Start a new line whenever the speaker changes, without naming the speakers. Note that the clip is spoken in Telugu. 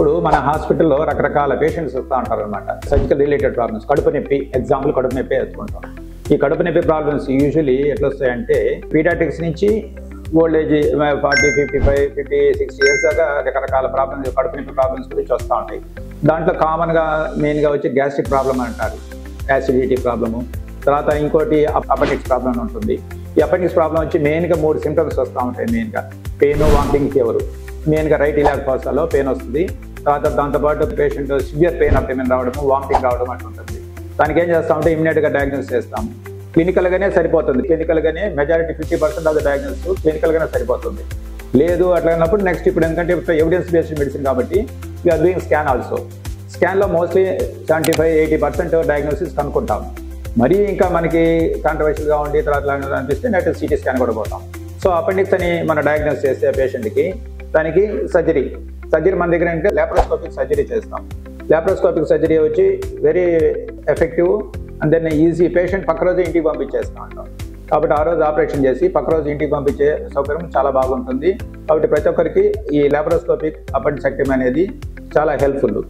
ఇప్పుడు మన హాస్పిటల్లో రకరకాల పేషెంట్స్ వస్తూ ఉంటారు అనమాట. సర్జికల్ రిలేటెడ్ ప్రాబ్లమ్స్, కడుపు నొప్పి, ఎగ్జాంపుల్ కడుపు నొప్పి ఎత్తుకుంటాం. ఈ కడుపు నొప్పి ప్రాబ్లమ్స్ యూజువలీ ఎట్లా వస్తాయంటే పీడియాట్రిక్స్ నుంచి ఓల్డ్ ఏజ్ 40, 55, 50, 60 ఇయర్స్ దాకా రకరకాల ప్రాబ్లమ్స్, కడుపు నొప్పి ప్రాబ్లమ్స్ గురించి వస్తూ ఉంటాయి. దాంట్లో కామన్గా మెయిన్గా వచ్చి గ్యాస్ట్రిక్ ప్రాబ్లమ్ అంటారు, యాసిడిటీ ప్రాబ్లము. తర్వాత ఇంకోటి అపెండిక్స్ ప్రాబ్లం ఉంటుంది. ఈ అపెండిక్స్ ప్రాబ్లం వచ్చి మెయిన్గా 3 సింటమ్స్ వస్తూ ఉంటాయి. మెయిన్గా పెయిన్, వామిటింగ్, ఫీవర్. మెయిన్గా రైట్ ఇలాక్ ఫాస్టాలో పెయిన్ వస్తుంది. తర్వాత దాంతోపాటు పేషెంట్ సివియర్ పెయిన్ అబ్డోమెన్ రావడము, వామిటింగ్ రావడం అట్లా ఉంటుంది. దానికి ఏం చేస్తామంటే ఇమ్మీడియట్గా డయాగ్నోస్ చేస్తాము. క్లినికల్గానే సరిపోతుంది. క్లినికల్గానే మెజారిటీ 50% ఆఫ్ ద డయాగ్నోస్ క్లినికల్గానే సరిపోతుంది. లేదు అట్లా అన్నప్పుడు నెక్స్ట్ ఇప్పుడు ఎందుకంటే ఎవిడెన్స్ బేస్డ్ మెడిసిన్ కాబట్టి వీఆర్ డూయింగ్ స్కాన్ ఆల్సో. స్కాన్లో మోస్ట్లీ 75-80% డయాగ్నోసిస్ కనుక్కుంటాం. మరీ ఇంకా మనకి కాంట్రవర్షియల్గా ఉండి తర్వాత అనిపిస్తే నెక్స్ట్ సిటీ స్కాన్ కూడా పోతాం. సో అపెండిక్స్ అని మనం డయాగ్నోస్ చేస్తే పేషెంట్కి దానికి సర్జరీ మన దగ్గర అంటే లాప్రోస్కోపిక్ సర్జరీ చేస్తాం. లాప్రోస్కోపిక్ సర్జరీ వచ్చి very effective and then easy. Patient పక్క రోజు ఇంటికి పంపించేస్తూ ఉంటాం. కాబట్టి ఆ రోజు ఆపరేషన్ చేసి పక్క రోజు ఇంటికి పంపించే సౌకర్యం చాలా బాగుంటుంది. కాబట్టి ప్రతి ఒక్కరికి ఈ లాప్రోస్కోపిక్ అపెండిసెక్టమీ అనేది చాలా హెల్ప్ఫుల్.